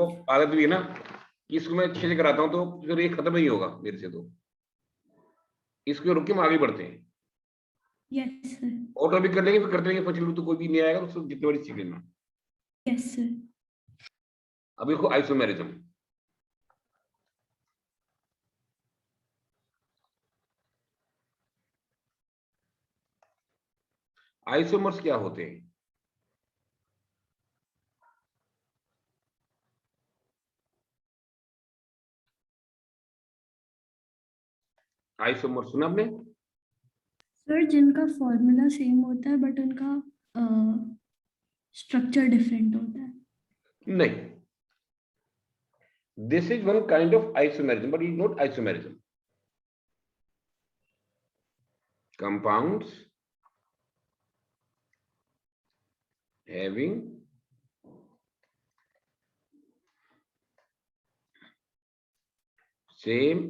को आदत भी है ना कि इसको मैं अच्छे से कराता हूँ तो फिर ये खत्म नहीं होगा मेरे से, तो इसको रुक के हम आगे बढ़ते हैं। Yes sir. ऑटो भी कर लेंगे, फिर करते रहेंगे, पहुंच तो कोई भी नहीं आएगा, तो उसको जितने बड़ी सीख लेना। Yes sir. अब देखो आइसोमेरिज्म। आइसोमर्स क्या होते हैं? आइसोमर सुना आपने? सर जिनका फॉर्मूला सेम होता है बट उनका स्ट्रक्चर डिफरेंट होता है। नहीं, this is one kind of isomerism, but it is not isomerism. Compounds having same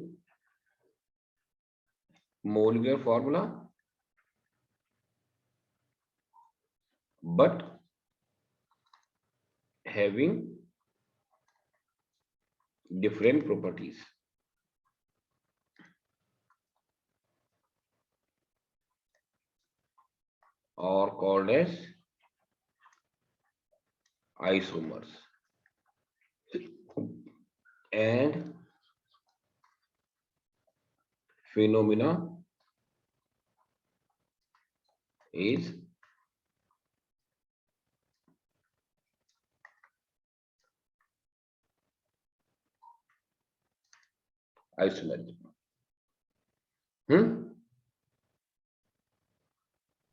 molecular formula but having different properties are called as isomers. And phenomena is isomerism.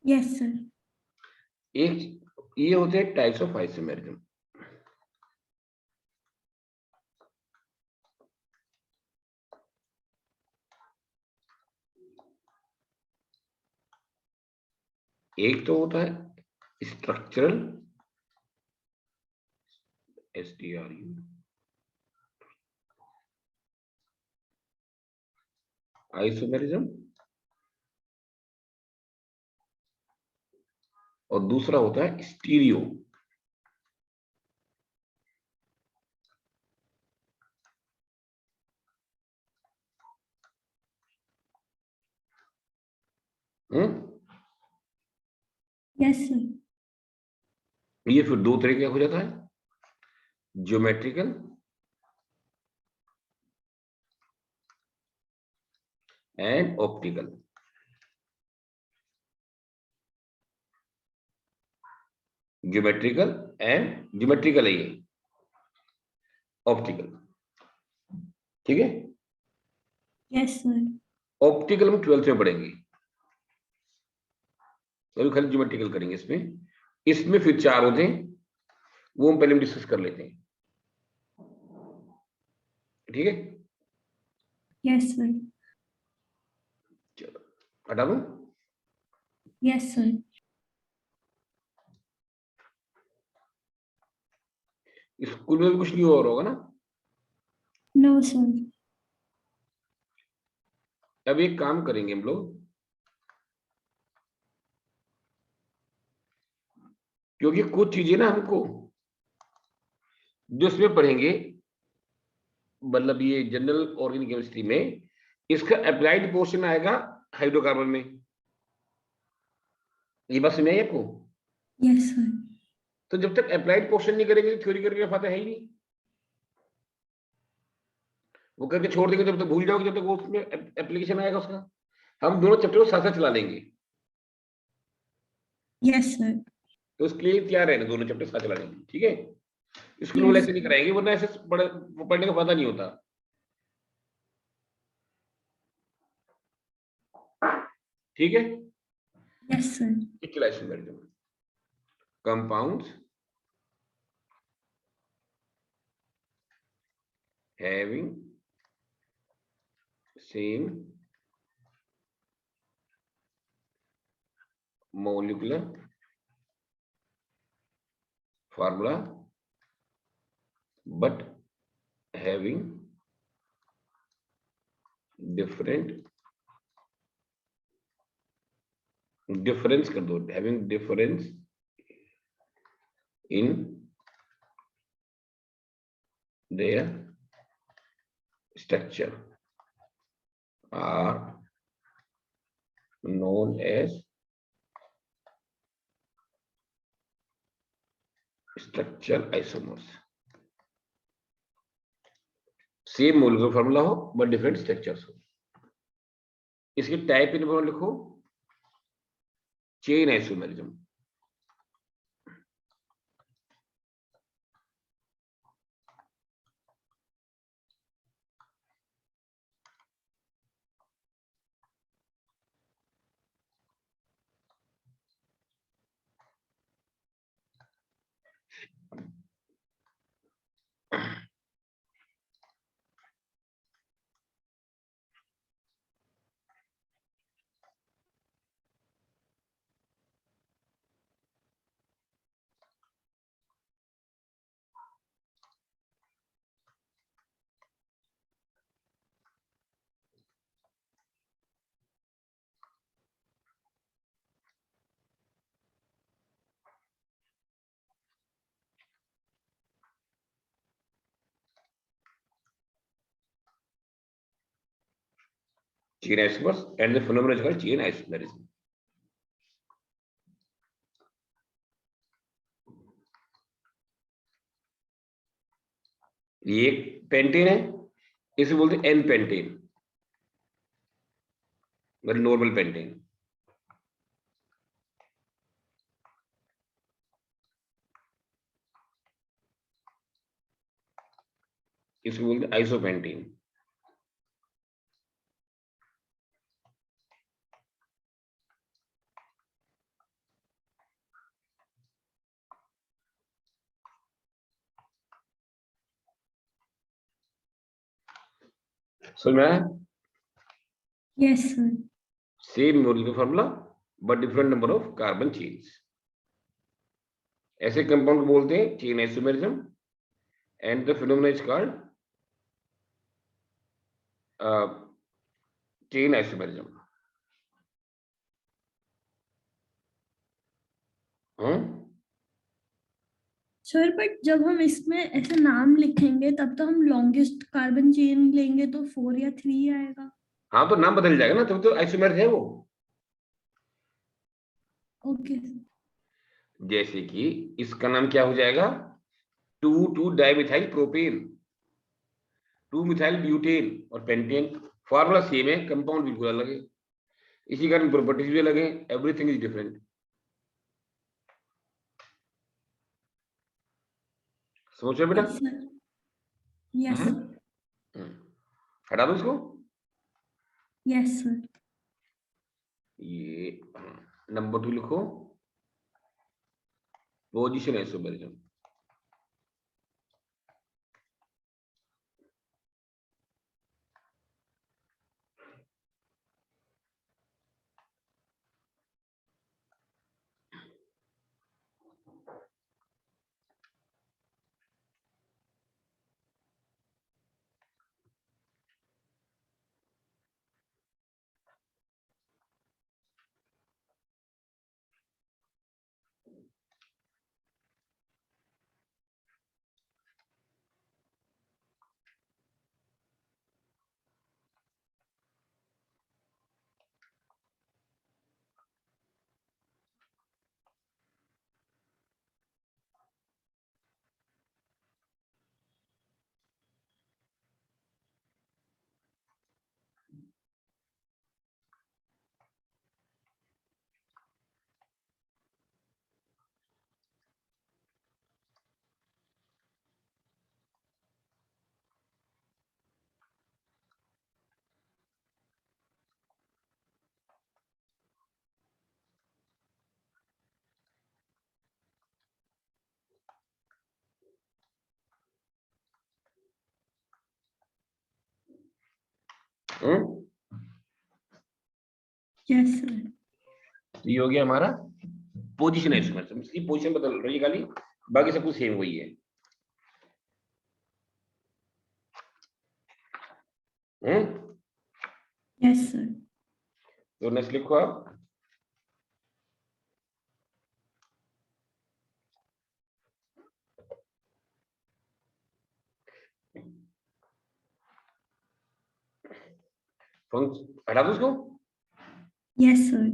Yes sir. एक ये होते हैं types of isomerism. एक तो होता है structural, STRU, isomerism, और दूसरा होता है स्टीरियो। Yes sir. ये फिर दो तरीके का हो जाता है, geometrical and optical. Geometrical and geometrical है ये, ऑप्टिकल, ठीक है। Yes sir. ऑप्टिकल हम 12th में पढ़ेंगे, अभी खाली ज्योमेट्रिकल करेंगे। इसमें इसमें फिर 4 होते हैं, वो हम पहले डिस्कस कर लेते हैं, ठीक है। Yes sir. चलो हटा दूं। Yes sir. स्कूल में भी कुछ नहीं और होगा ना? No sir. अब एक काम करेंगे हम लोग, क्योंकि कुछ चीजें ना हमको जो इसमें पढ़ेंगे, मतलब ये जनरल ऑर्गेनिक केमिस्ट्री में, इसका अप्लाइड पोर्शन आएगा हाइड्रोकार्बन में। ये बात समझ आई आपको? Yes sir. तो जब तक अप्लाइड पोर्शन नहीं करेंगे तो थ्योरी करके फायदा है ही नहीं। वो करके छोड़ देंगे जब तक भूल जाओगे, जब तक वो उसमें एप्लीकेशन आएगा उसका। हम दोनों चैप्टर को साथ साथ चला लेंगे। Yes sir. तो उसके लिए तैयार रहना, दोनों चैप्टर साथ चला लेंगे, ठीक है। स्कूल वाले यस ऐसे नहीं कराएंगे, वरना ऐसे पढ़ने का फायदा नहीं होता, ठीक है। Yes sir. Compounds having same molecular formula but having difference कर दो, having difference in their structure are known as structural isomers. Same molecular formula हो बट डिफरेंट स्ट्रक्चर्स हो. इसकी टाइप इन्फॉर्मेशन लिखो, chain isomerism. Chain isomers and the phenomenon is called chain isomerism. ये एक pentane है, इसे बोलते हैं एन पेंटेन, मतलब नॉर्मल पेंटेन. इसको बोलते हैं आइसोपेंटेन. समझ में आया? Yes, sir. Same molecular formula but different number of carbon chains. ऐसे कंपाउंड को बोलते हैं chain isomerism and the phenomena is called chain isomerism. Sir but जब हम इसमें ऐसे नाम लिखेंगे तब तो हम लॉन्गेस्ट कार्बन चेन लेंगे तो 4 या 3 आएगा. हाँ, तो नाम बदल जाएगा ना, तब तो आइसोमेर है वो. ओके. जैसे कि इसका नाम क्या हो जाएगा, 2,2 डाइमिथाइल प्रोपेन, 2 मिथाइल ब्यूटेन और पेंटेन. फॉर्मूला सेम है, कंपाउंड बिल्कुल अलग है, इसी कारण प्रॉपर्टीज भी अलग है. Everything is different. समझ रहे बेटा? Yes sir. हटा दो इसको. Yes sir. ये नंबर 2 लिखो, पोजीशन आइसोमेरिज्म. Yes sir. ये हो गया हमारा पोजीशन आइसोमेरिज्म. इसकी पोजीशन बदल रही है खाली, बाकी सब कुछ सेम वही है. Yes sir. तो नेक्स्ट लिखो आप, हटा दो उसको। Yes sir.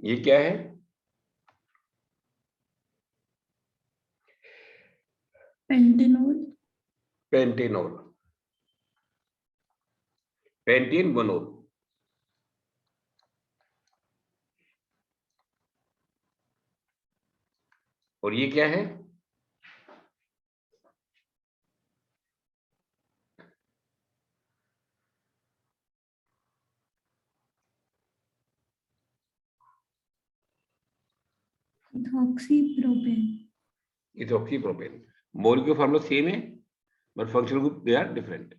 ये क्या है? पेंटेनॉल। पेंटेनॉल, पेंटेन बनोल। और ये क्या है? Ethoxypropane. Ethoxypropane. Molecular formula same है but functional group they are different.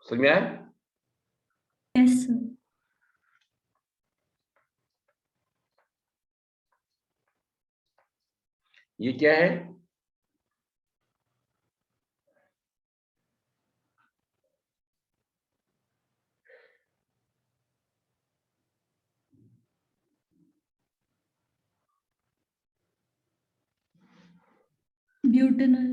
समझ में आया? Yes sir. ये क्या है? ब्यूटेनॉल।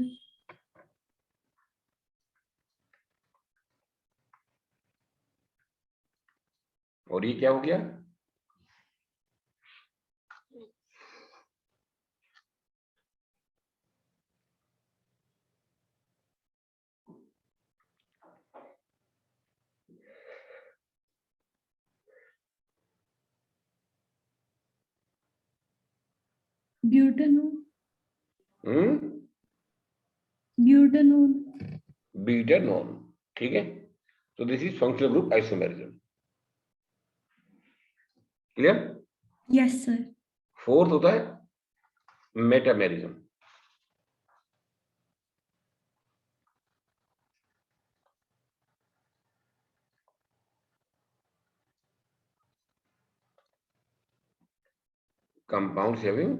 और ये क्या हो गया? ब्यूटेनॉल। Hmm, butanol. बीटानॉल। ठीक है, तो this is functional group isomerism. Clear? Yes sir. Fourth होता है मेटामेरिज्म। compounds having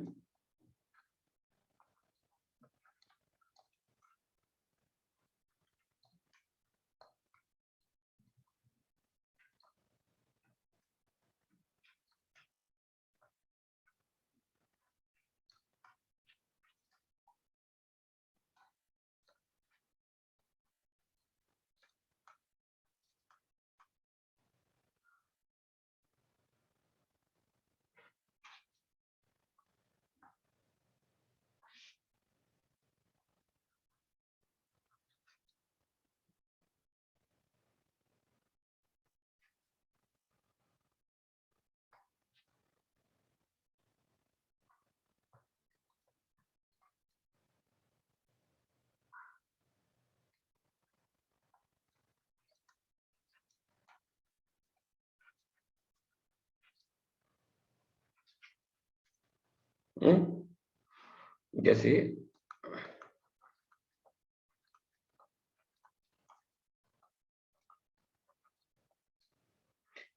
जैसे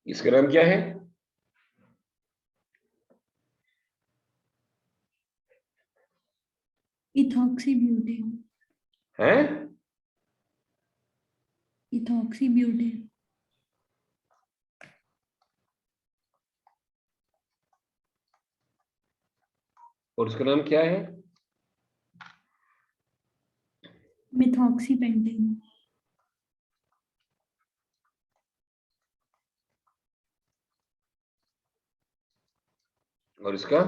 इसका नाम क्या है? इथॉक्सीब्यूटेन। है इथॉक्सीब्यूटेन। और इसका नाम क्या है? मिथॉक्सीपेंटेन। और इसका?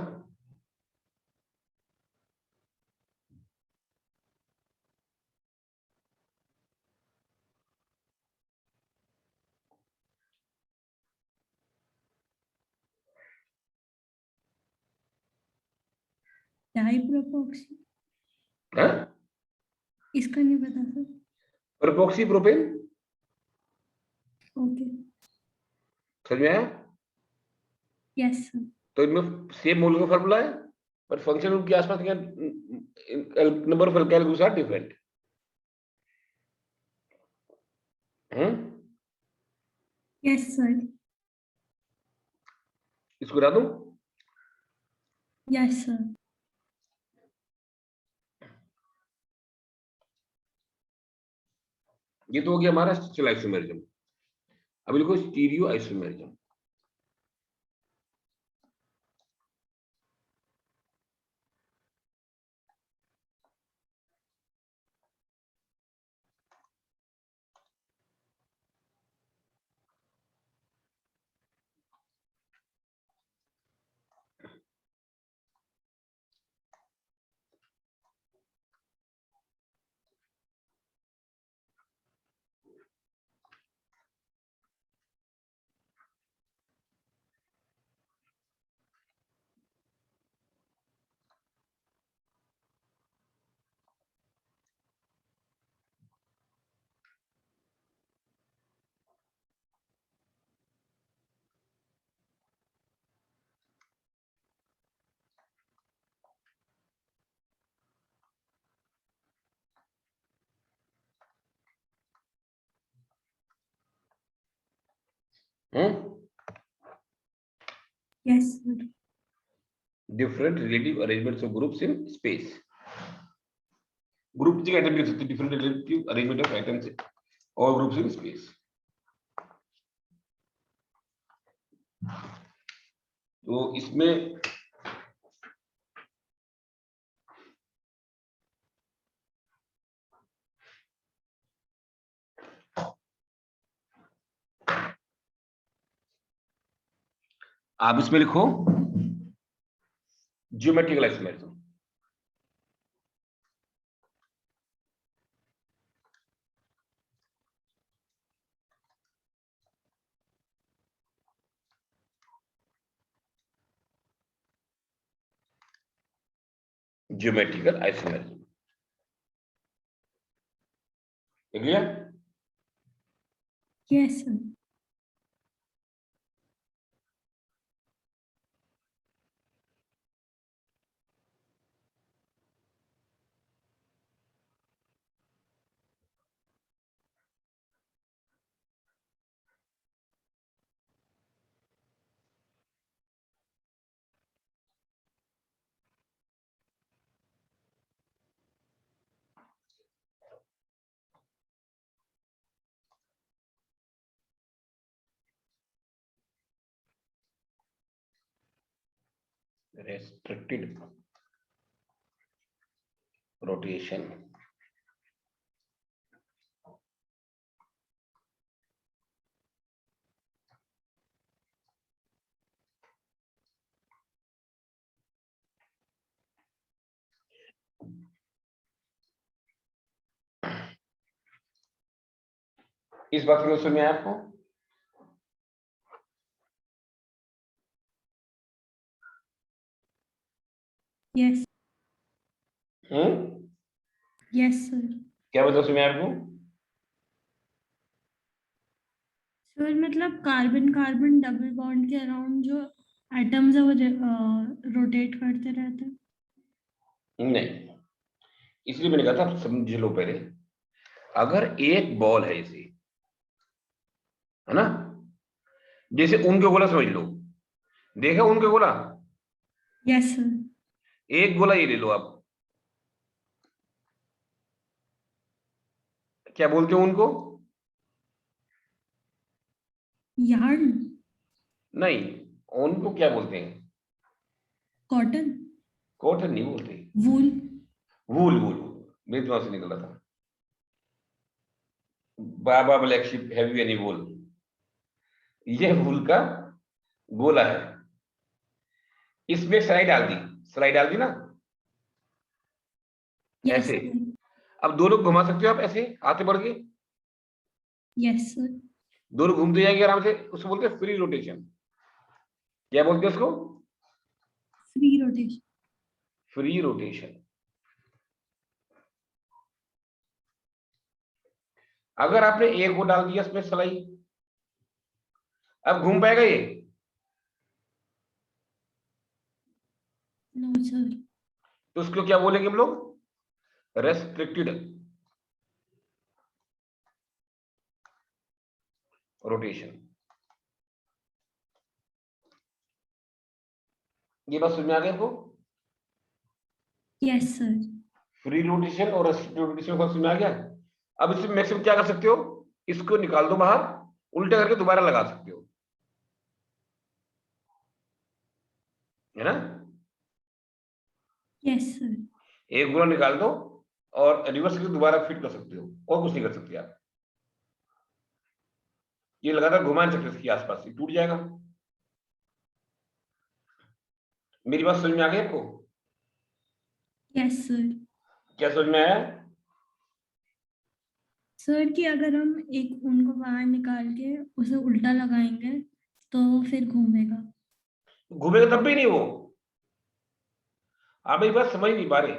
डाइप्रोपॉक्सी, हाँ, इसका नहीं पता सर। प्रोपॉक्सी प्रोपेन, ओके, समझ में आया? Yes sir. तो इनमें सेम मोल का फॉर्मूला है, पर फंक्शन उनके आसपास क्या, number of alkyl groups are different. Yes sir. इसको बता दूं? Yes sir. ये तो हो गया हमारा स्टेरिक आइसोमेरिज्म। अब लिखो stereo isomerism. Yes sir. Different relative arrangements of groups in space. Group की आइटम लिख सकते, different relative arrangement of items और ग्रुप्स इन स्पेस। तो इसमें आप इसमें लिखो geometrical isomerism. Geometrical isomerism, clear? Yes sir. restricted rotation, इस बात को समझ में आया आपको? यस। हम्म, यस सर। क्या मतलब समझ में आया आपको? सर मतलब कार्बन कार्बन डबल बॉन्ड के अराउंड जो एटम्स है वो रोटेट करते रहते हैं। नहीं, इसलिए मैंने कहा था समझ लो पहले। अगर एक बॉल है इसे, है ना, जैसे ऊन के गोला समझ लो, देखा ऊन के गोला? Yes sir. एक गोला ये ले लो आप, क्या बोलते हो उनको? यार्न। नहीं, ऊन को क्या बोलते हैं? कॉटन। कॉटन नहीं बोलते, वूल। वूल। वूल मेरे दिमाग से निकला था। Baa baa black sheep, have you any wool? ये वूल का गोला है। इसमें सलाई डाल दी ना, यस ऐसे। सर। अब दोनों को घुमा सकते हो आप ऐसे आगे बढ़ के, यस सर। दोनों घूमते जाएंगे आराम से, उसको बोलते हैं फ्री रोटेशन। क्या बोलते हैं उसको? Free rotation. Free rotation. अगर आपने एक को डाल दिया इसमें सलाई, अब घूम पाएगा ये? No sir. तो उसको क्या बोलेंगे हम लोग? Restricted rotation. ये बात समझ में आ गई आपको? Yes sir. फ्री रोटेशन और रेस्ट्रिक्टेड रोटेशन को समझ में आ गया। अब इसमें मैक्सिमम क्या कर सकते हो, इसको निकाल दो बाहर, उल्टा करके दोबारा लगा सकते हो, है ना? Yes sir. एक गुना निकाल दो और रिवर्स करके दोबारा फिट कर सकते हो, और कुछ नहीं कर सकते आप। ये लगातार घुमा नहीं सकते इसके आसपास, ये टूट जाएगा। मेरी बात समझ में आ गई आपको? Yes sir. क्या समझ में आया? सर कि अगर हम एक ऊन को बाहर निकाल के उसे उल्टा लगाएंगे तो फिर घूमेगा। घूमेगा तब भी नहीं वो। आप मेरी बात समझ नहीं पा रहे,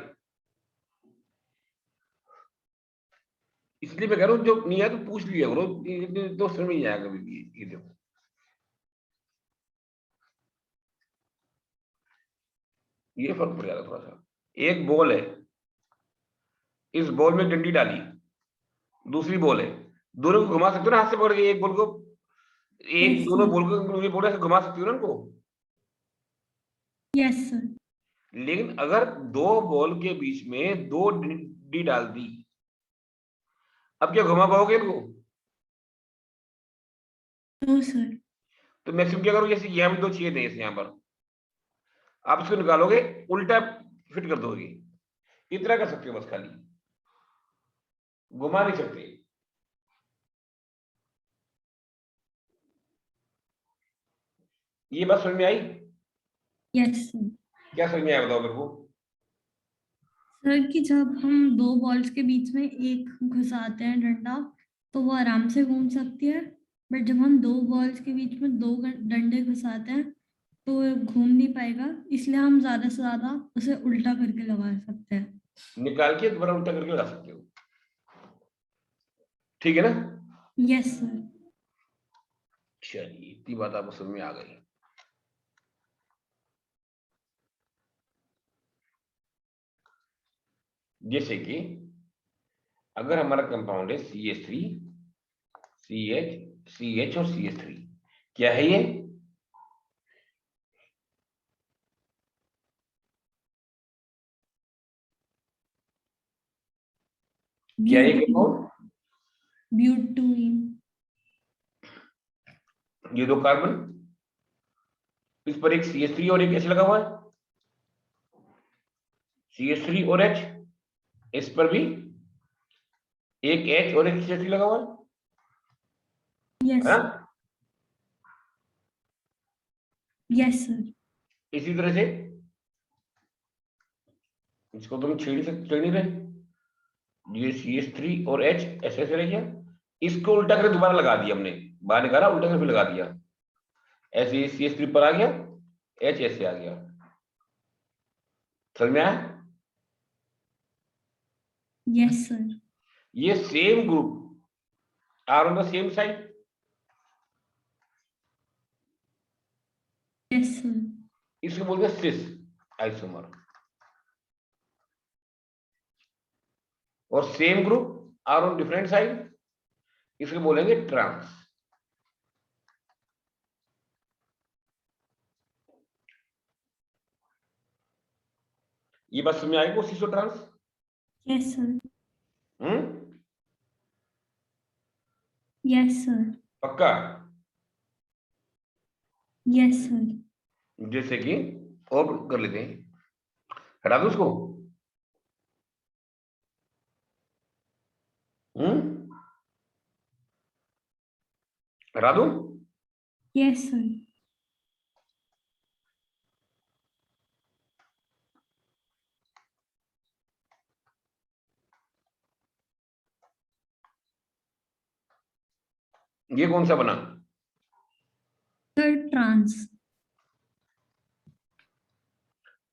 इसलिए मैं कह रहा हूँ जो नहीं है तो पूछ लिया करो, तो समझ में नहीं आएगा कभी भी। ये देखो, ये फर्क पड़ जाएगा थोड़ा सा। एक बॉल है, इस बॉल में डंडी डाली, दूसरी बॉल है, दोनों को घुमा सकते हो ना हाथ से पकड़ के, एक बॉल को, एक यस दोनों सर। बॉल को ये बॉल ऐसे घुमा सकती हो ना उनको। Yes sir. लेकिन अगर दो बॉल के बीच में दो डंडी डाल दी, अब क्या घुमा पाओगे इनको? No sir. तो मैक्सिमम क्या करो, जैसे यहाँ भी दो छेद है, यहाँ पर आप इसको निकालोगे, उल्टा फिट कर दोगे, इतना कर सकते हो बस, खाली घुमा नहीं सकते। ये बात समझ में आई? Yes sir. क्या समझ में आया बताओ मेरे को? सर कि जब हम दो बॉल्स के बीच में एक घुसाते हैं डंडा तो वो आराम से घूम सकती है, बट जब हम दो बॉल्स के बीच में दो डंडे घुसाते हैं तो वो घूम नहीं पाएगा, इसलिए हम ज्यादा से ज्यादा उसे उल्टा करके लगा सकते हैं। निकाल के दोबारा उल्टा करके लगा सकते हो, ठीक है ना? Yes sir. चलिए, इतनी बात आपको समझ में आ गई। जैसे कि अगर हमारा कंपाउंड है CH3, CH, CH और CH3, क्या है ये? क्या है ये कंपाउंड? ब्यूटूइन। ये दो कार्बन, इस पर एक CH3 और एक H लगा हुआ है, CH3 और H, इस पर भी एक H और एक CH3 लगा हुआ यस है सर। ना? Yes sir. इसी तरह से इसको तुम छेड़ नहीं रहे, ये CH3 और H ऐसे ऐसे रह गया, इसको उल्टा करके दोबारा लगा दिया हमने, बाहर निकाला उल्टा करके फिर लगा दिया, ऐसे ही CH3 पर आ गया, H ऐसे आ गया। समझ में आया? Yes sir. ये same group are on the same side, yes sir. इसको बोलते हैं सिस आइसोमर। और same group are on different side, इसको बोलेंगे ट्रांस। ये बात समझ में आएगी, सिस और trans? Yes sir. Hmm, yes sir. पक्का? Yes sir. जैसे कि और कर लेते हैं, हटा दो उसको। हटा दो। Yes sir. ये कौन सा बना? Sir trans.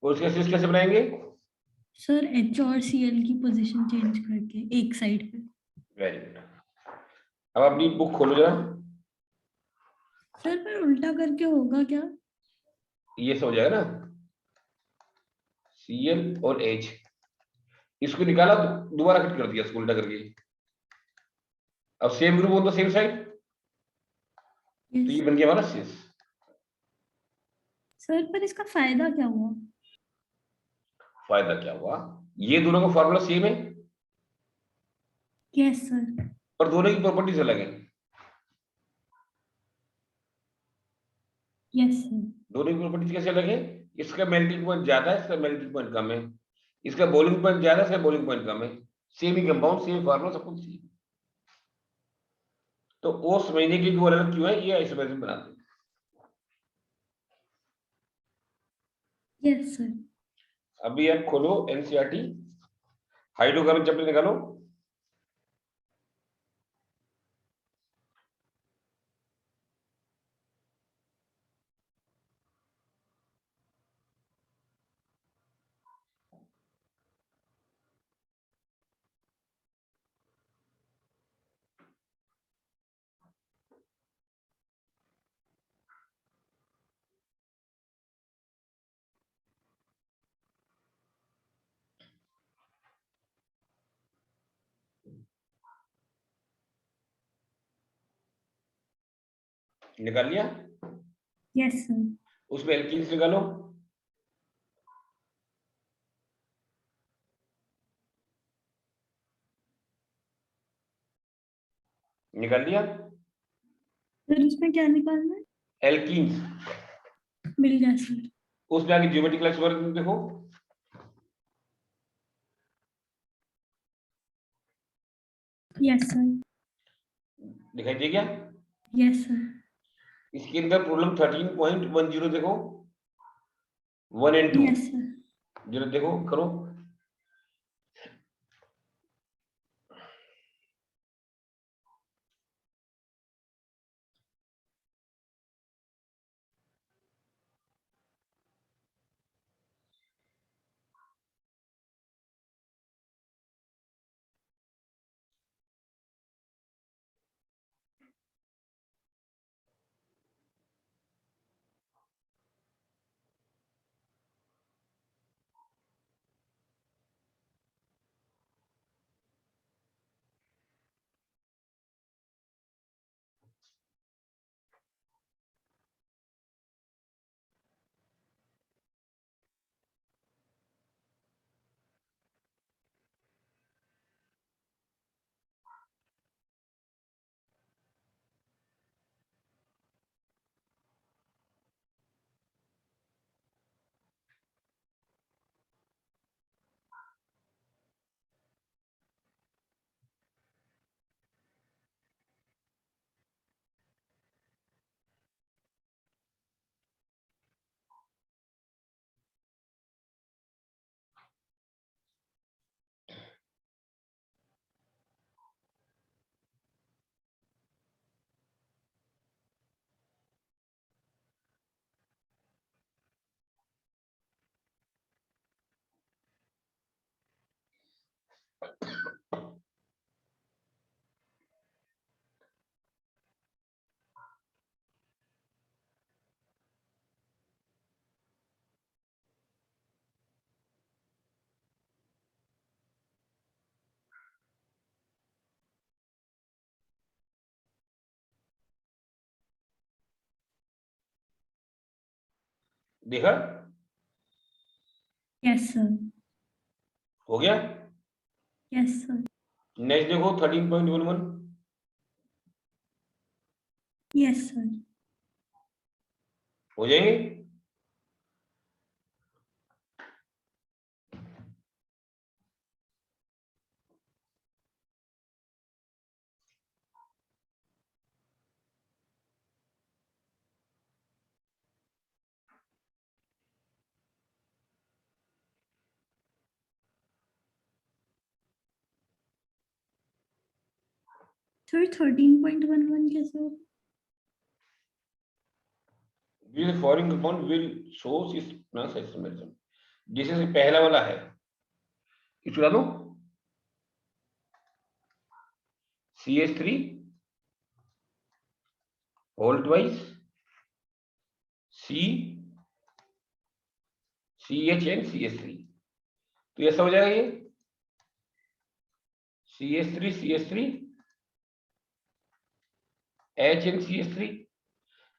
और उसके सिस कैसे बनाएंगे? सर H और Cl की पोजीशन चेंज करके एक साइड पे। Very good. अब अपनी बुक खोलो जरा। सर पर उल्टा करके होगा क्या? ये सब हो जाएगा ना, Cl और H, इसको निकाला तो दोबारा फिट कर दिया इसको उल्टा करके। अब same group on the same side, तो ये यस बन गया हमारा cis। सर, पर इसका फायदा क्या हुआ? फायदा क्या हुआ, ये दोनों का फॉर्मूला सेम है यस सर। पर दोनों की प्रॉपर्टीज अलग है। Yes sir. दोनों की प्रॉपर्टीज कैसे अलग है, इसका मेल्टिंग पॉइंट ज्यादा है, इसका मेल्टिंग पॉइंट कम है, इसका बॉइलिंग पॉइंट ज्यादा है, इसका बॉइलिंग पॉइंट कम है। सेम ही कंपाउंड, सेम फॉर्मूला, सब कुछ सेम। तो वो समझने के लिए दो अलग क्यों है, ये आइसोमेरिज्म बनाते हैं। Yes sir. अभी आप खोलो एनसीईआरटी, हाइड्रोकार्बन चैप्टर निकालो। निकाल लिया, यस सर। उसमें एल्कीन्स निकालो। निकाल लिया, सर इसमें क्या निकालना है? एल्कीन्स। मिल गया सर। उसमें आगे ज्योमेट्रिकल आइसोमेरिज्म देखो। Yes sir. दिखाई दे गया। Yes sir. इसके अंदर प्रॉब्लम 13.10 देखो, 1 and 2 यस सर। जरा देखो करो। देखा, यस सर। हो गया। Yes sir. नेक्स्ट देखो 13.11, यस सर। हो जाएंगे। सर 13.11 कैसे होगा? This foreign compound will shows its mass isomerism, जैसे पहला वाला है इसको डालो CH3 whole twice CHN CH3, तो ये सब हो जाएगा ये CH3 HN CH3,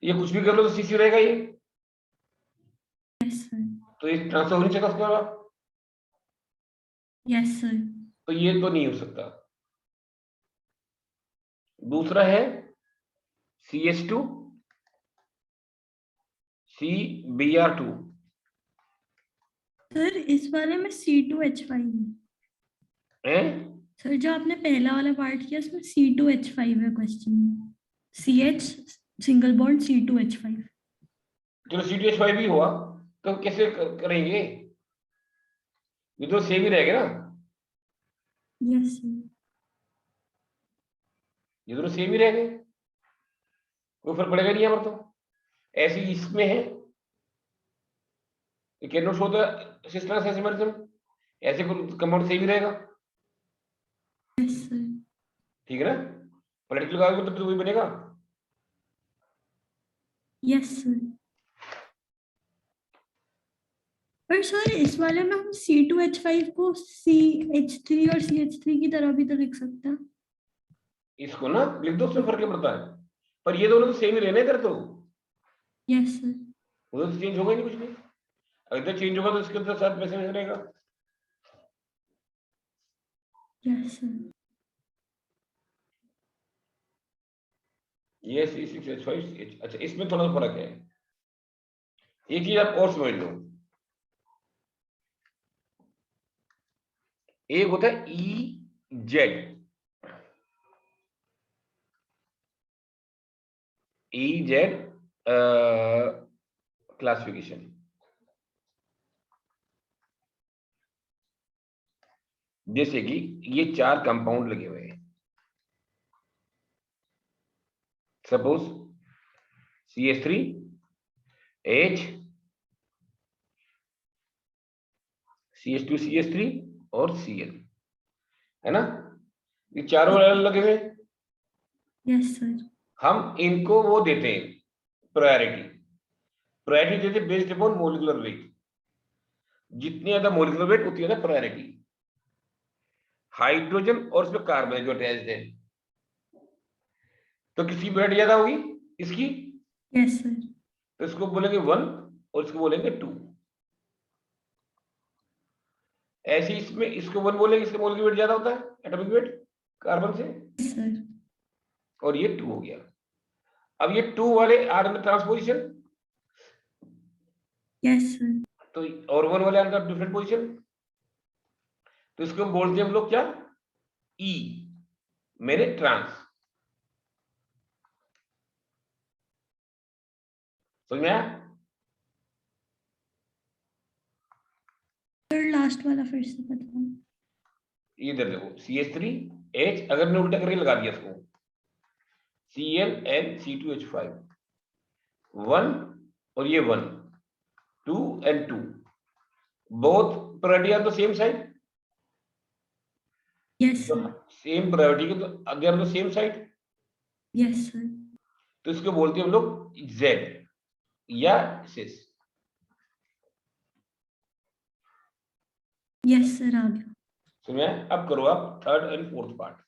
ये कुछ भी कर लो तो CC रहेगा ये, यस सर। तो ये ट्रांसफर हो नहीं सकता उसके बाद, यस सर। तो ये तो नहीं हो सकता। दूसरा है CH2 CBr2, सर इस वाले में C2H5 है। हैं? सर जो आपने पहला वाला पार्ट किया उसमें C2H5 है क्वेश्चन में, CH सिंगल बॉन्ड C2H5। चलो CTH5 भी हुआ, तो कैसे करेंगे, ये तो सेम ही रहेगा ना, यस सर। ये दोनों सेम ही रहेंगे, कोई फर्क पड़ेगा नहीं यहाँ पर। तो ऐसे ही इसमें है, can not show the sisters isomerism, ऐसे कंपाउंड सेम ही रहेगा, यस सर। ठीक है ना, पॉलिटिकल लगाओगे तो वही बनेगा। Yes sir. पर सर इस वाले में हम C2H5 को CH3 और CH3 की तरह भी तो लिख सकते हैं। इसको ना लिख दो, उसमें फर्क क्या पड़ता है, पर ये दोनों तो सेम ही रहने इधर, तो यस सर। उधर तो चेंज होगा ही नहीं कुछ भी, अगर चेंज होगा तो इसके अंदर साथ वैसे वैसे रहेगा। Yes sir. ये C6H5, अच्छा इसमें थोड़ा सा फर्क है, एक चीज आप और समझ लो, एक होता है EZ क्लासिफिकेशन, जैसे कि ये 4 कंपाउंड लगे हुए हैं, suppose CH3 H CH2 CH3 और Cl, है ना, ये चारों अलग लगे हुए हैं, यस सर। हम इनको वो देते हैं प्रायोरिटी, प्रायोरिटी देते बेस्ड अपॉन मोलिकुलर वेट, जितनी ज्यादा मोलिकुलर वेट उतनी ज्यादा प्रायोरिटी, हाइड्रोजन और इसमें कार्बन जो अटैच्ड है, तो किसकी प्रायोरिटी ज्यादा होगी, इसकी, यस सर। तो इसको बोलेंगे 1 और इसको बोलेंगे 2, ऐसे इसमें इसको 1 बोलेंगे, इसका मोलिकुलर वेट ज्यादा होता है एटॉमिक वेट कार्बन से, यस सर। और ये 2 हो गया। अब ये 2 वाले are under transposition, yes sir. तो और 1 वाले अंडर डिफरेंट पोजिशन, तो इसको हम बोलते हैं हम लोग क्या, ई, मेरे ट्रांस, समझ में आया? सर लास्ट वाला फिर से बताओ। इधर देखो CH3 H, अगर मैंने उल्टा करके लगा दिया इसको, Cl N C2H5 1 और ये 1 2 and 2, both priority are the same side, yes तो सर। सेम प्रायोरिटी के, तो they are the same side, yes sir. तो इसको बोलते हैं हम लोग Z या सिस। यस सर आ गया। सुनिए, अब करो आप थर्ड एंड फोर्थ पार्ट।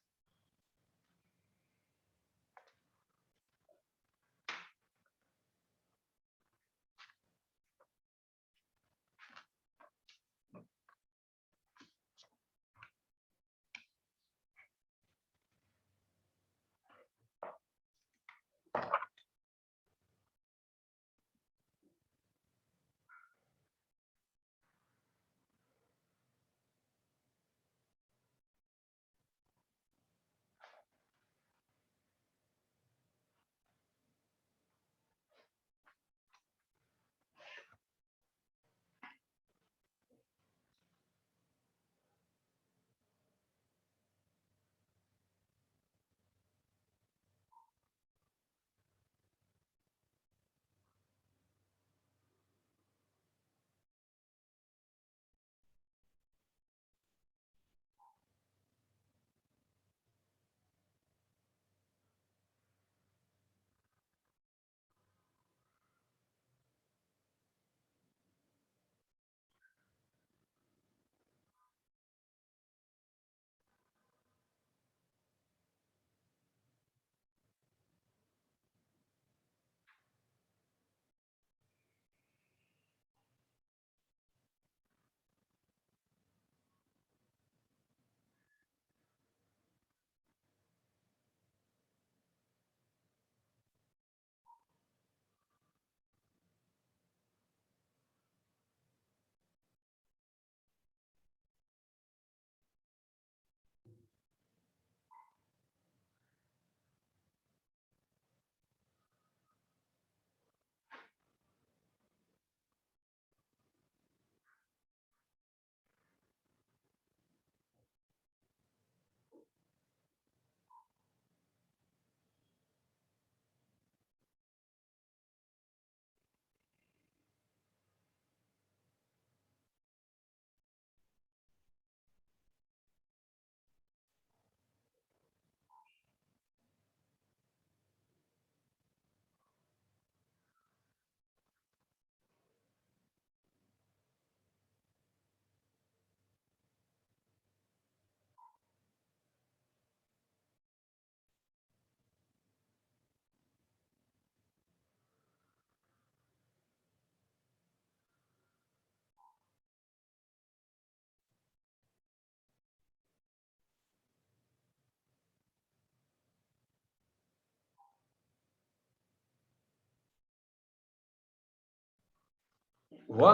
हुआ?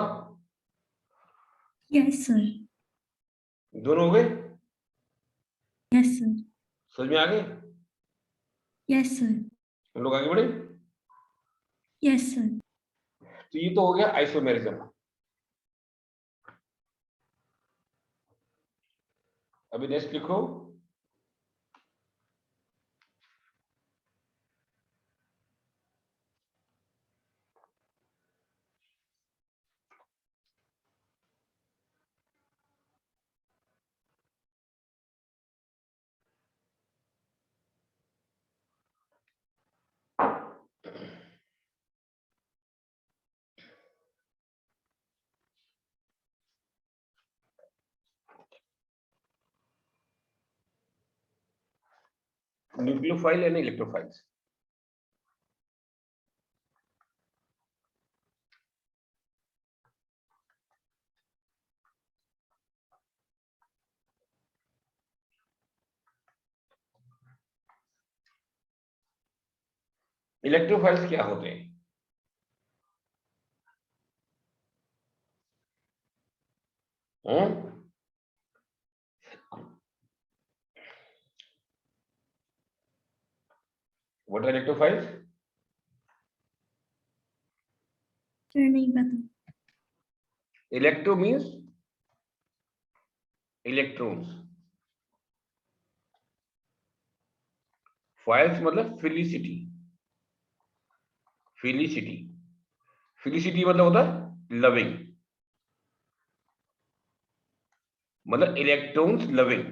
Yes sir. दोनों हो गए? Yes sir. समझ में आ गए? Yes sir. हम लोग आगे बढ़े। Yes sir. तो ये तो हो गया आइसोमेरिज्म। अभी नेक्स्ट लिखो, न्यूक्लियोफाइल एंड इलेक्ट्रोफाइल्स। इलेक्ट्रोफाइल्स क्या होते हैं? What are electrophiles? सर नहीं पता। इलेक्ट्रो मीन्स इलेक्ट्रॉन्स, फाइल्स मतलब फिलिसिटी। फिलिसिटी, फिलिसिटी मतलब होता है लविंग, मतलब इलेक्ट्रॉन्स लविंग,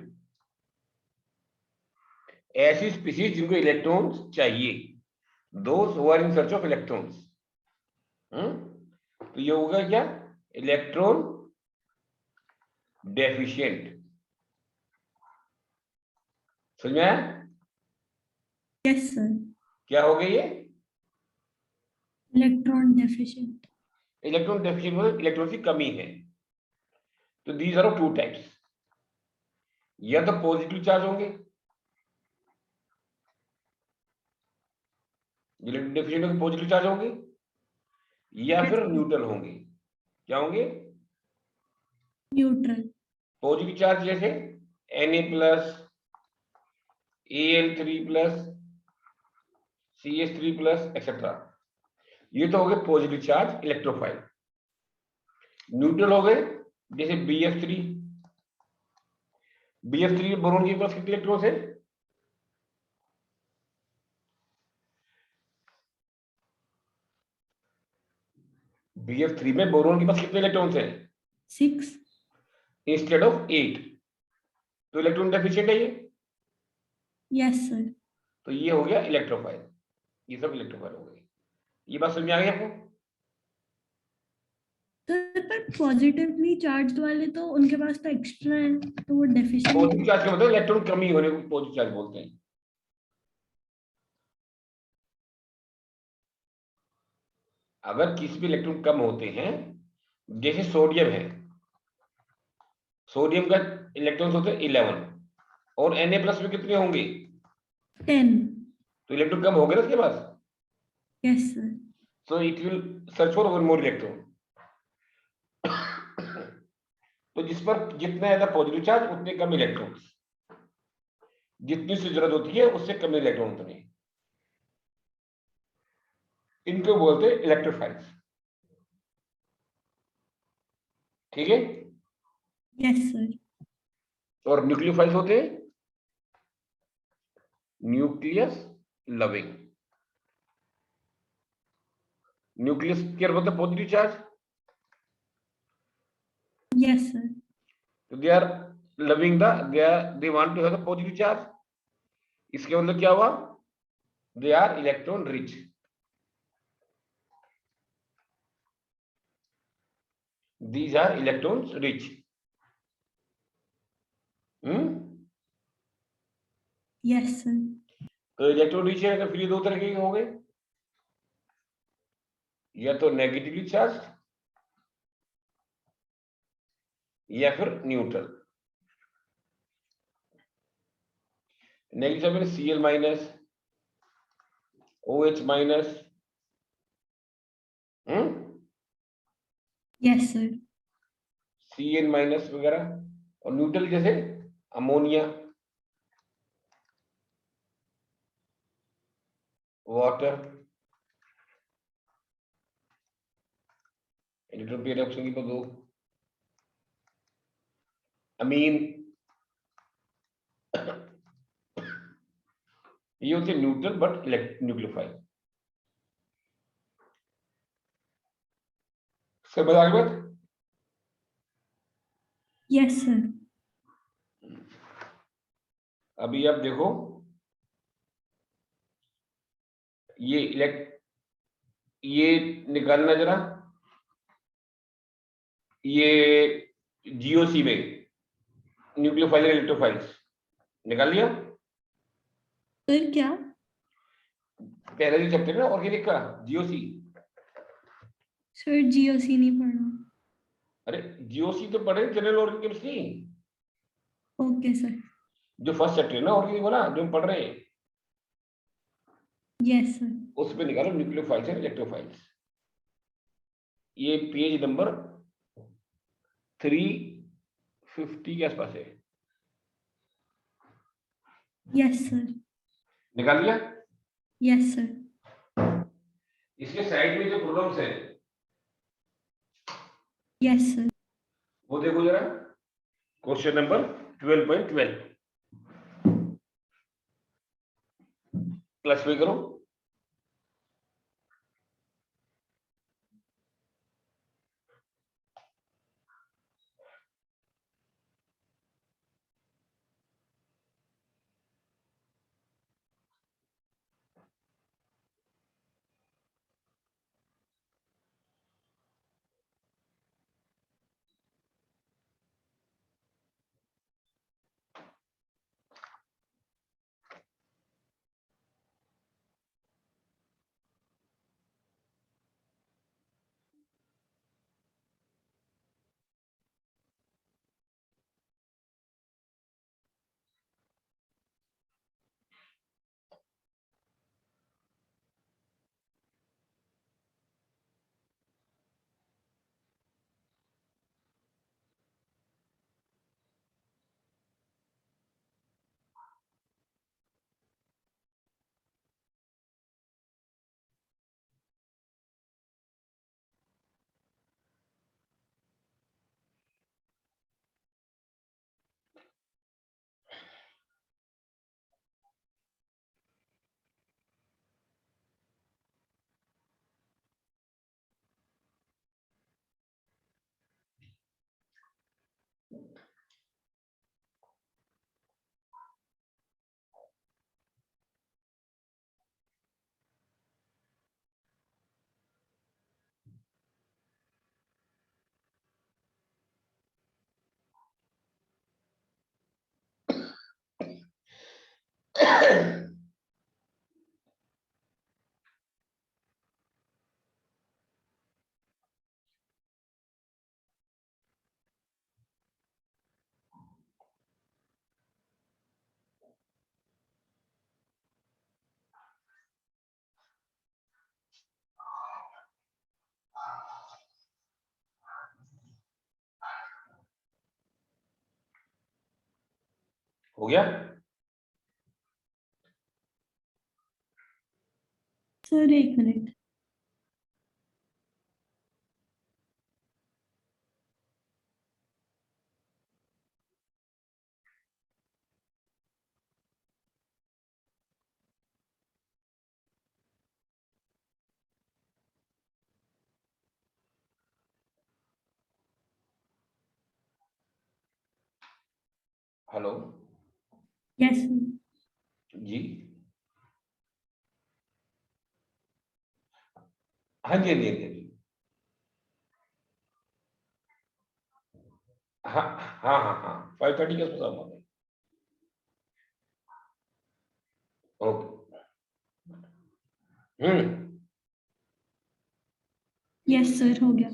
ऐसी स्पीशीज जिनको इलेक्ट्रॉन्स चाहिए, those who are in search of electrons. तो ये होगा क्या? Electron deficient. समझ में आया? Yes sir. क्या हो गया ये? Electron deficient. इलेक्ट्रॉन डेफिशिएंट मतलब इलेक्ट्रॉन की कमी है। तो these are of two types, या तो पॉजिटिव चार्ज होंगे, इलेक्ट्रॉन डेफिशिएंट होंगे, पॉजिटिव चार्ज होंगे, या फिर न्यूट्रल होंगे। क्या होंगे? न्यूट्रल। पॉजिटिव चार्ज जैसे Na plus, Al3 plus, CH3 plus etcetera, ये तो हो गए पॉजिटिव चार्ज इलेक्ट्रोफाइल। न्यूट्रल हो गए जैसे BF3। BF3 बोरोन के पास कितने इलेक्ट्रॉन्स है? BF3 में बोरोन के पास कितने इलेक्ट्रॉन्स हैं? 6। Instead of 8। तो इलेक्ट्रॉन डेफिशिएंट है ये। Yes sir. तो ये हो गया इलेक्ट्रोफाइल, ये सब इलेक्ट्रोफाइल हो गए। ये बात समझ में आ गई आपको? सर पर पॉजिटिवली चार्ज वाले तो उनके पास तो एक्स्ट्रा है, तो वो डेफिशिएंट। पॉजिटिव चार्ज का मतलब इलेक्ट्रॉन कमी होने को पॉजिटिव चार्ज बोलते हैं। अगर किसी भी इलेक्ट्रॉन कम होते हैं, जैसे सोडियम है, सोडियम का इलेक्ट्रॉन्स होते हैं 11, और Na प्लस में कितने होंगे? 10। तो इलेक्ट्रॉन कम हो गए ना उसके पास, yes sir. So it will search for one more electron. तो जिस पर जितना ज्यादा पॉजिटिव चार्ज उतने कम इलेक्ट्रॉन्स, जितनी सी जरूरत होती है उससे कम इलेक्ट्रॉन उतने, इनको बोलते हैं इलेक्ट्रोफाइल्स। ठीक है? Yes sir. और न्यूक्लियोफाइल्स होते हैं न्यूक्लियस लविंग। न्यूक्लियस क्या बोलते हैं? Positive charge. Yes sir. तो they are loving the, they want to have the positive charge. इसके मतलब क्या हुआ? They are electron rich. These are electrons rich. Yes sir. तो इलेक्ट्रॉन रिच है तो फिर ये दो तरह के हो गए, या तो नेगेटिवली चार्ज या फिर न्यूट्रल। नेगेटिव में Cl minus, OH minus, yes sir. CN minus वगैरह, और न्यूट्रल जैसे अमोनिया, वाटर, एंट्रोपी रिडक्शन की तो दो, अमीन, ये होते हैं न्यूट्रल बट न्यूक्लियोफाइल। समझ आ गई बात? Yes sir. अभी आप देखो, ये ये निकालना जरा, ये GOC में न्यूक्लियोफाइल और इलेक्ट्रोफाइल्स निकाल लिया। सर क्या? पहला जो चैप्टर है ना ऑर्गेनिक का, GOC। सर जीओसी नहीं पढ़ा। अरे GOC तो पढ़े, general organic chemistry, okay sir. जो फर्स्ट चैप्टर है ना ऑर्गेनिक वाला जो हम पढ़ रहे हैं, यस सर। उसमें निकालो न्यूक्लियोफाइल्स और इलेक्ट्रोफाइल्स। ये पेज नंबर 350 के आसपास है। Yes sir. निकाल लिया? Yes sir. इसके साइड में जो प्रॉब्लम्स है यस सर। वो देखो जरा, क्वेश्चन नंबर 12.12 क्लासिफाई करो। हो गया? सर एक मिनट। Hello yes sir. जी, हाँ जी, हाँ जी, हाँ जी, हाँ हाँ हाँ हाँ, 5:30 के आसपास आऊंगा मैं। ओके। यस सर हो गया।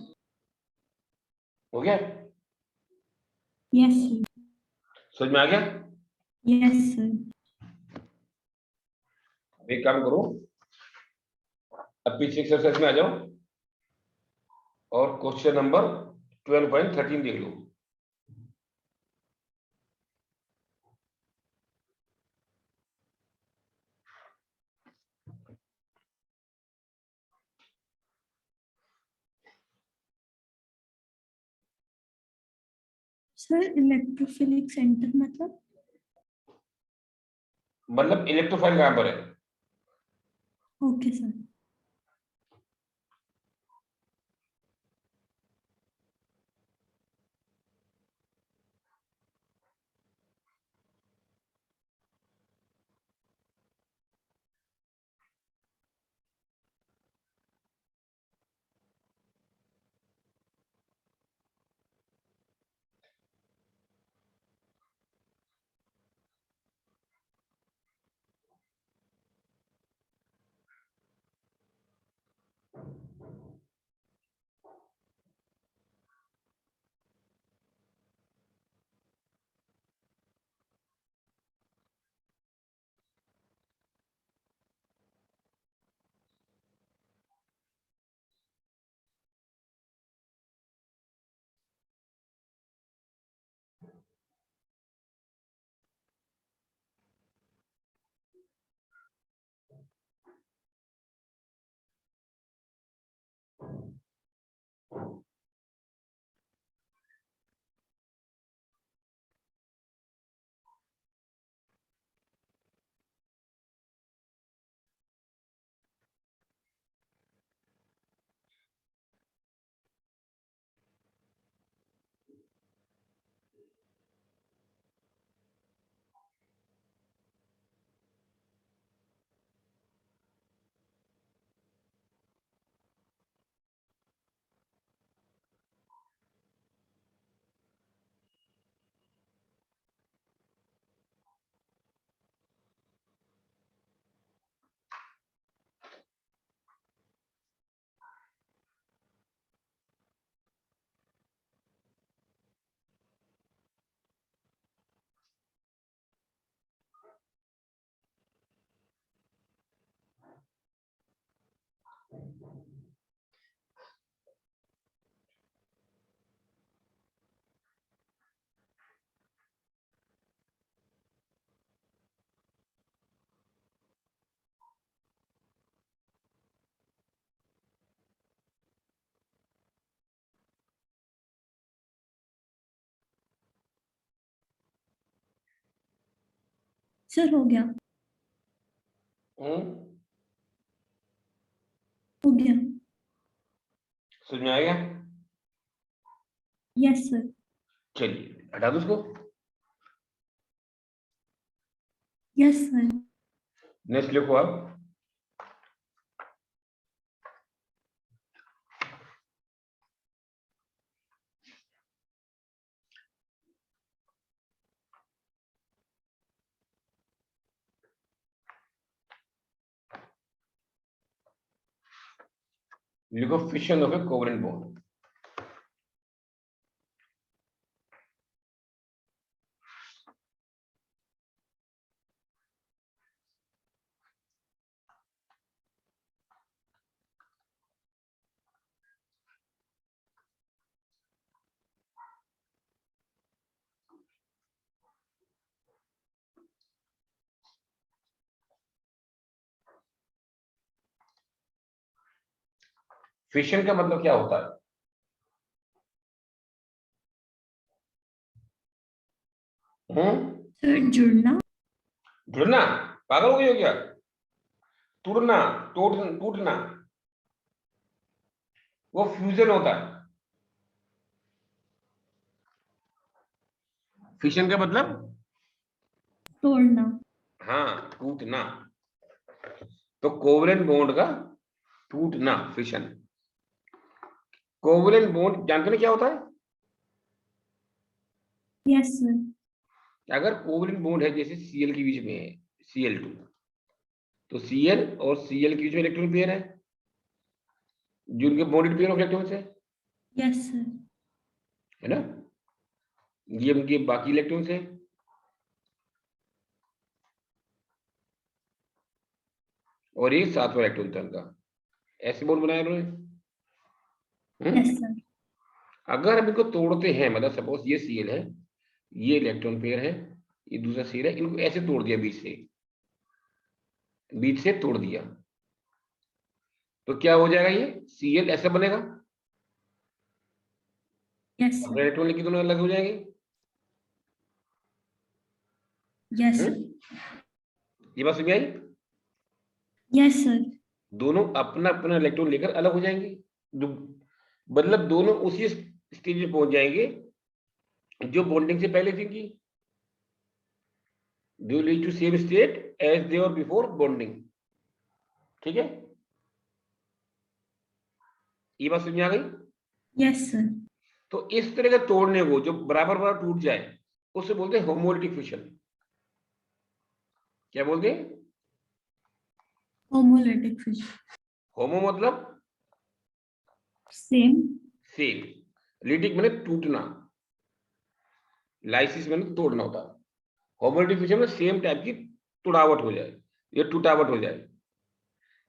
हो गया? Yes sir. समझ में आ गया? Yes sir. अब एक काम करो, अब पीछे एक्सरसाइज में आ जाओ और क्वेश्चन नंबर 12.13 देख लो। सर इलेक्ट्रोफिलिक सेंटर मतलब इलेक्ट्रोफाइल कहां पर है? Okay sir. सर हो गया। हो गया। समझ में आ गया? Yes sir. चलिए हटा दो उसको। Yes sir. नेक्स्ट लिखो आप। लिखो fission of A covalent bond. Fission का मतलब क्या होता है? सर जुड़ना। जुड़ना? पागल हो गई हो क्या? तुड़ना, टूटना, वो फ्यूजन होता है। फिशन का मतलब तोड़ना। हाँ, टूटना। तो कोवलेंट बॉन्ड का टूटना फिशन। कोवलेंट बॉन्ड जानते हैं क्या होता है? Yes sir. अगर कोवलेंट बॉन्ड है जैसे Cl के बीच में है Cl2, तो Cl और Cl के बीच में इलेक्ट्रॉन पेयर है जो उनके बॉन्डेड पेयर ऑफ इलेक्ट्रॉन्स है। Yes sir. है ना? ये उनके बाकी इलेक्ट्रॉन्स है। और ये सातवां इलेक्ट्रॉन था उनका। ऐसे बॉन्ड बनाया उन्होंने। Yes sir. अगर हम इनको तोड़ते हैं, मतलब सपोज ये Cl है, ये इलेक्ट्रॉन पेयर है, ये दूसरा Cl है, इनको ऐसे तोड़ दिया, बीच से तोड़ दिया, तो क्या हो जाएगा? ये Cl ऐसा बनेगा, यस अपने सर। इलेक्ट्रॉन लेके दोनों अलग हो जाएंगे। यस हम्म? सर। ये बात समझ आई? Yes sir. दोनों अपना अपना इलेक्ट्रॉन लेकर अलग हो जाएंगे, जो मतलब दोनों उसी स्टेज पे पहुंच जाएंगे जो बॉन्डिंग से पहले थी की। They will reach to same state as they were before bonding. ठीक है, ये बात समझ आ गई? Yes sir. तो इस तरह के तोड़ने को, जो बराबर बराबर टूट जाए, उसे बोलते हैं होमोलिटिक फिशन। क्या बोलते हैं? Homolytic fission. होमो मतलब सेम। सेम, लिटिक मैंने टूटना, लाइसिस मैंने तोड़ना होता है। होमोलिटिक फिशन में सेम टाइप की तुड़ावट हो जाए, ये टूटावट हो जाए,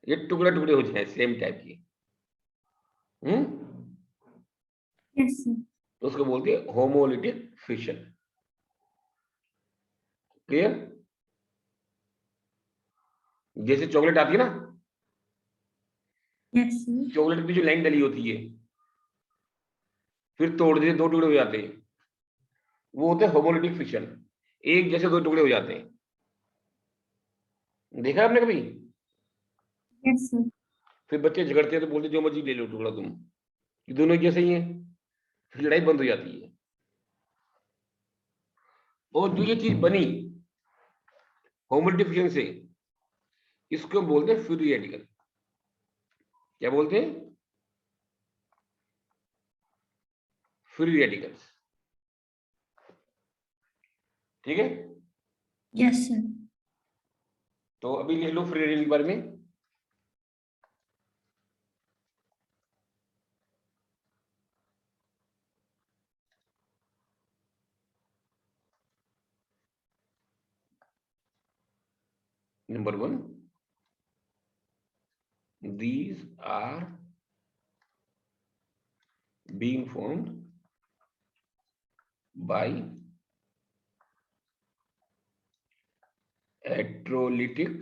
ये टुकड़े टुकड़े हो जाए सेम टाइप की। हम्म? Yes sir. तो उसको बोलते हैं होमोलिटिक फिशन। क्लियर? जैसे चॉकलेट आती है ना, यस सर। चॉकलेट की जो लाइन डली होती है, फिर तोड़ देते, दो टुकड़े हो जाते हैं, वो होते हैं होमोलिटिक फिशन। एक जैसे दो टुकड़े हो जाते हैं। देखा है आपने कभी? Yes sir. फिर बच्चे झगड़ते हैं तो बोलते जो मर्जी ले लो टुकड़ा तुम, ये दोनों एक जैसे ही हैं, फिर लड़ाई बंद हो जाती है। और जो ये चीज बनी होमोलिटिक फिशन से, इसको बोलते हैं फ्री रेडिकल। क्या बोलते हैं? Free radicals. ठीक है, यस सर। तो अभी लिख लो फ्री रेडिकल के बारे में। Number 1, these are being formed by electrolytic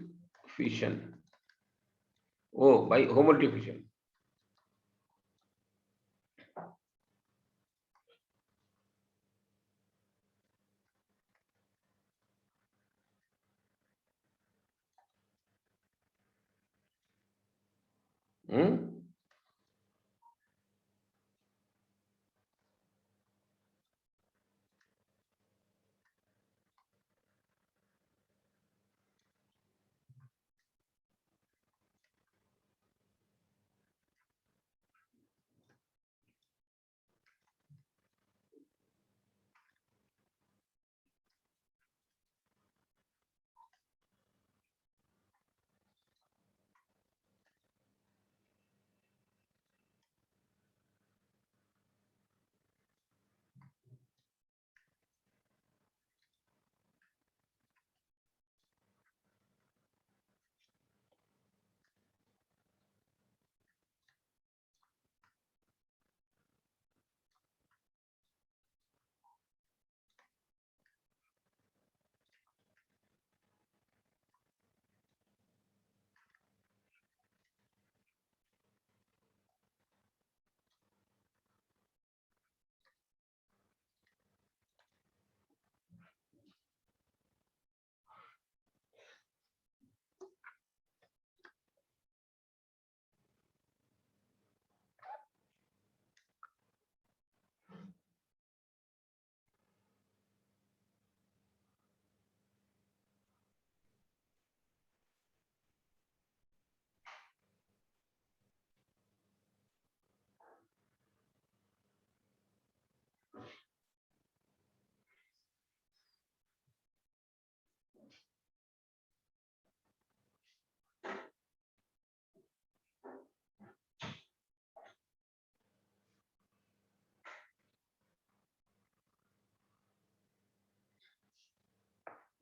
fission, oh by homolytic fission. Hmm?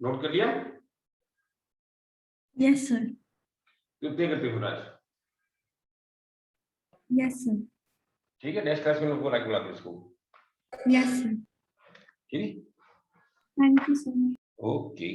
Note कर लिया? Yes sir. कितने करते हो आज? Yes sir. ठीक है, नेक्स्ट क्लास में लोग लाइक बुलाते हैं इसको। यस सर, ठीक है, थैंक यू सर। ओके।